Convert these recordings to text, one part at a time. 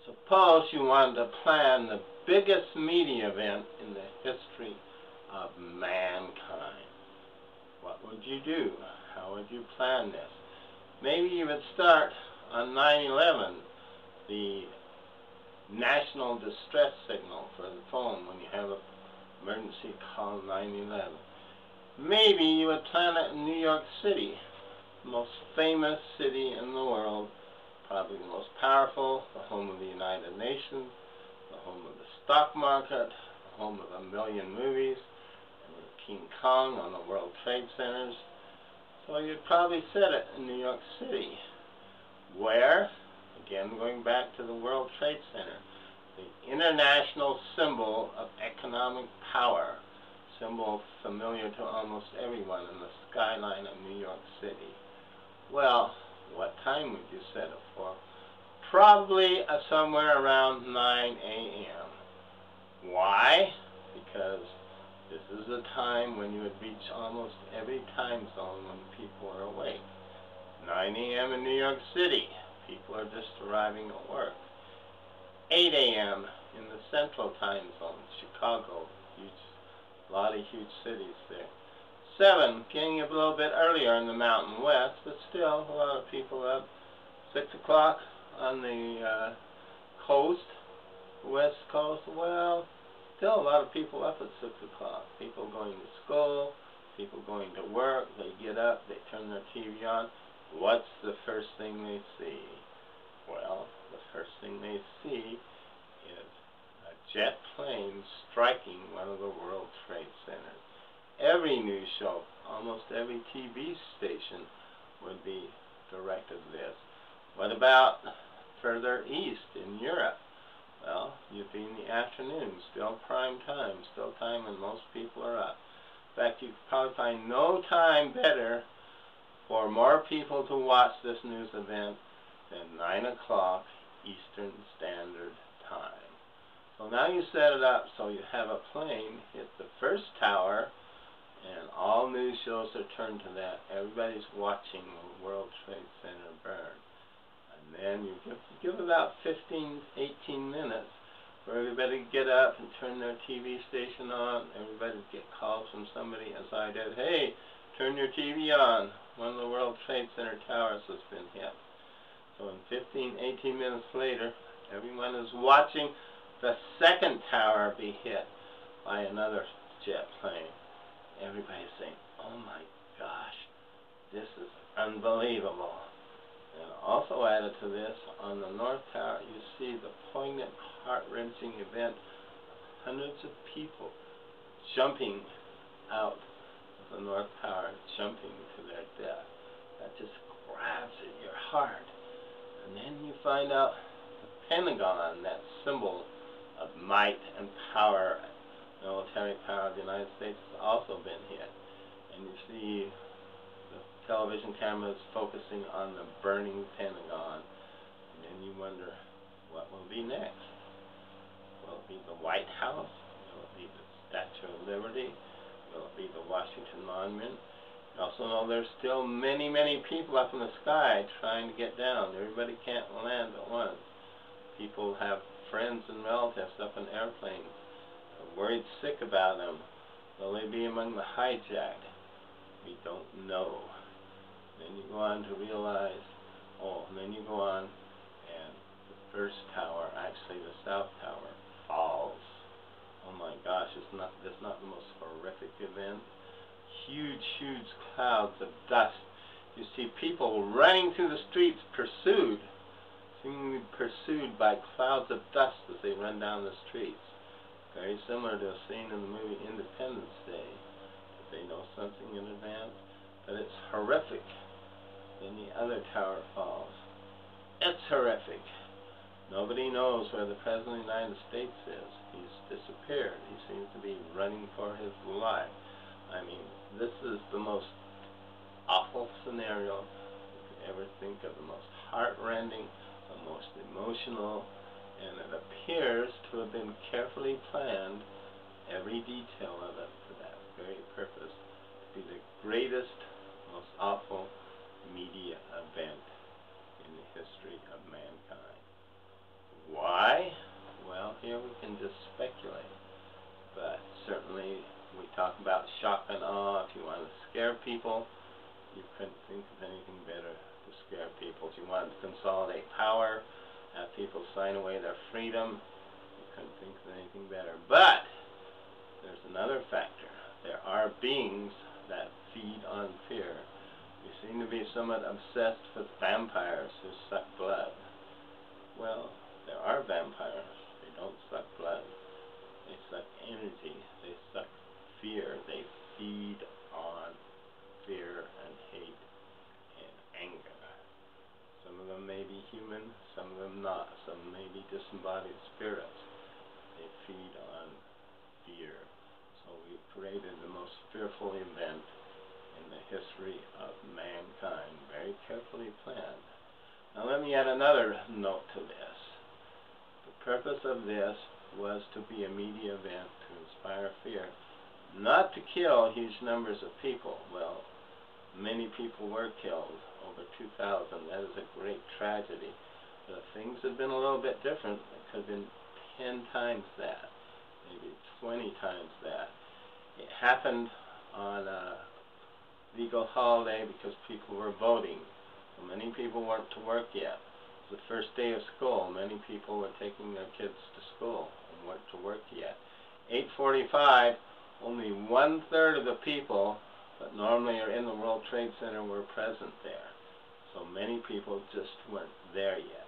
Suppose you wanted to plan the biggest media event in the history of mankind. What would you do? How would you plan this? Maybe you would start on 9/11, the national distress signal for the phone when you have an emergency call 9/11. Maybe you would plan it in New York City, the most famous city in the world, probably the most powerful, the home of the United Nations, the home of the stock market, the home of a million movies, and King Kong on the World Trade Centers. So you'd probably set it in New York City, where, again going back to the World Trade Center, the international symbol of economic power, symbol familiar to almost everyone in the skyline of New York City. Well, what time would you set it for? Probably somewhere around 9 a.m. Why? Because this is the time when you would reach almost every time zone when people are awake. 9 a.m. in New York City, people are just arriving at work. 8 a.m. in the central time zone, Chicago, a lot of huge cities there. 7, getting up a little bit earlier in the Mountain West, but still a lot of people up. 6 o'clock on the coast, West Coast, well, still a lot of people up at 6 o'clock. People going to school, people going to work, they get up, they turn their TV on. What's the first thing they see? Well, the first thing they see is a jet plane striking one of the World Trade Centers. Every news show, almost every TV station would be directed this. What about further east in Europe? Well, you'd be in the afternoon, still prime time, still time when most people are up. In fact, you could probably find no time better for more people to watch this news event than 9 o'clock Eastern Standard Time. So now you set it up so you have a plane hit the first tower, and all news shows are turned to that. Everybody's watching the World Trade Center burn. And then you give about 15, 18 minutes for everybody to get up and turn their TV station on. Everybody get calls from somebody, as I did. Hey, turn your TV on. One of the World Trade Center towers has been hit. So in 15, 18 minutes later, everyone is watching the second tower be hit by another jet plane. Everybody's saying, oh my gosh, this is unbelievable. And also added to this, on the North Tower, you see the poignant, heart-wrenching event of hundreds of people jumping out of the North Tower, jumping to their death. That just grabs at your heart. And then you find out the Pentagon, that symbol of might and power, military power of the United States, has also been hit. And you see the television cameras focusing on the burning Pentagon. And then you wonder, what will be next? Will it be the White House? Will it be the Statue of Liberty? Will it be the Washington Monument? You also know there's still many, many people up in the sky trying to get down. Everybody can't land at once. People have friends and relatives up in airplanes, worried sick about them. Will they be among the hijacked? We don't know. Then you go on to realize, and then you go on, and the first tower, actually the South Tower, falls. Oh my gosh, is this not the most horrific event? Huge, huge clouds of dust. You see people running through the streets pursued, seemingly pursued by clouds of dust as they run down the streets. Very similar to a scene in the movie Independence Day. If they know something in advance, but it's horrific. Then the other tower falls. It's horrific. Nobody knows where the President of the United States is. He's disappeared. He seems to be running for his life. I mean, this is the most awful scenario you could ever think of, the most heart-rending, the most emotional, and it appears to have been carefully planned, every detail of it, for that very purpose, to be the greatest, most awful media event in the history of mankind. Why? Well, here we can just speculate. But certainly we talk about shock and awe. If you want to scare people, you couldn't think of anything better to scare people. If you wanted to consolidate power, have people sign away their freedom, you couldn't think of anything better. But there's another factor. There are beings that feed on fear. We seem to be somewhat obsessed with vampires who suck blood. Well, there are vampires. They don't suck blood. They suck energy. They suck fear. They feed on fear and hate and anger. Some of them may be human, some of them not. Some may be disembodied spirits. They feed on fear. So we've created the most fearful event in the history of mankind, very carefully planned. Now let me add another note to this. The purpose of this was to be a media event to inspire fear, not to kill huge numbers of people. Well, many people were killed, over 2,000. That is a great tragedy. But if things had been a little bit different, it could have been 10 times that, maybe 20 times that. It happened on a legal holiday because people were voting. So many people weren't to work yet. It was the first day of school. Many people were taking their kids to school and weren't to work yet. 8:45, only 1/3 of the people that normally are in the World Trade Center were present there. So many people just weren't there yet.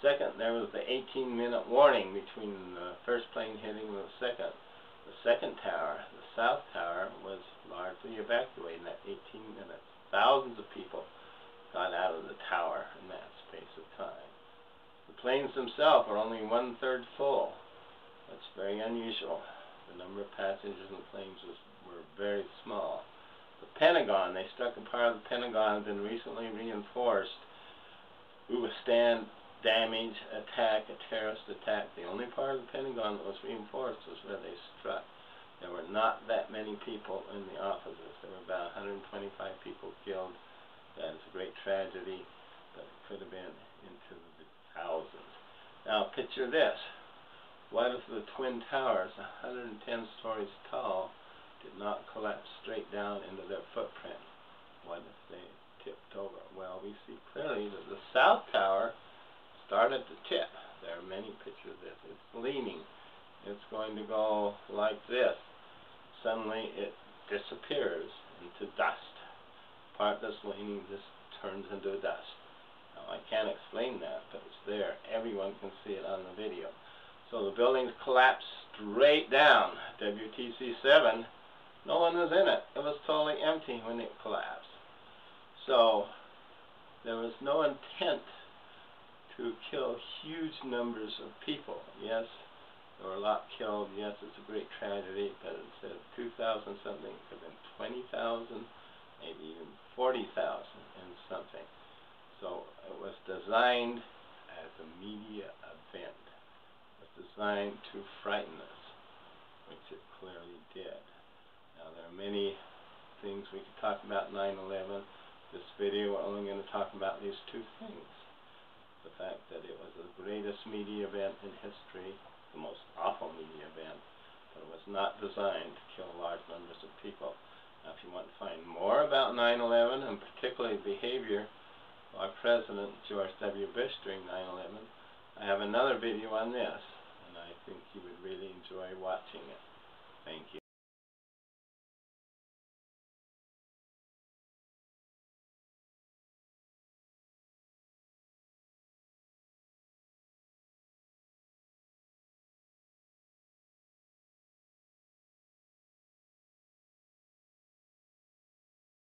Second, there was the 18-minute warning between the first plane hitting and the second. The second tower, the South Tower, was largely evacuated in that 18 minutes. Thousands of people got out of the tower in that space of time. The planes themselves were only 1/3 full. That's very unusual. The number of passengers in the planes were very small. The Pentagon, they struck a part of the Pentagon that had been recently reinforced to withstand damage, attack, a terrorist attack. The only part of the Pentagon that was reinforced was where they struck. There were not that many people in the offices. There were about 125 people killed. That is a great tragedy, but it could have been into the thousands. Now picture this. What if the Twin Towers, 110 stories tall, did not collapse straight down into their footprint? What if they tipped over? Well, we see clearly that the South Tower started to tip. There are many pictures of this. It's leaning. It's going to go like this. Suddenly it disappears into dust. Part that's leaning just turns into dust. Now I can't explain that, but it's there. Everyone can see it on the video. So the buildings collapsed straight down. WTC 7, no one was in it. It was totally empty when it collapsed. So there was no intent to kill huge numbers of people. Yes, there were a lot killed. Yes, it's a great tragedy, but instead of 2,000 something, it could have been 20,000, maybe even 40,000 and something. So it was designed as a media event. It was designed to frighten us, which it clearly did. Now there are many things we could talk about 9/11. This video, we're only going to talk about these two things. The fact that it was the greatest media event in history, the most awful media event, but it was not designed to kill large numbers of people. Now if you want to find more about 9/11, and particularly the behavior of our President George W. Bush during 9/11, I have another video on this, and I think you would really enjoy watching it. Thank you.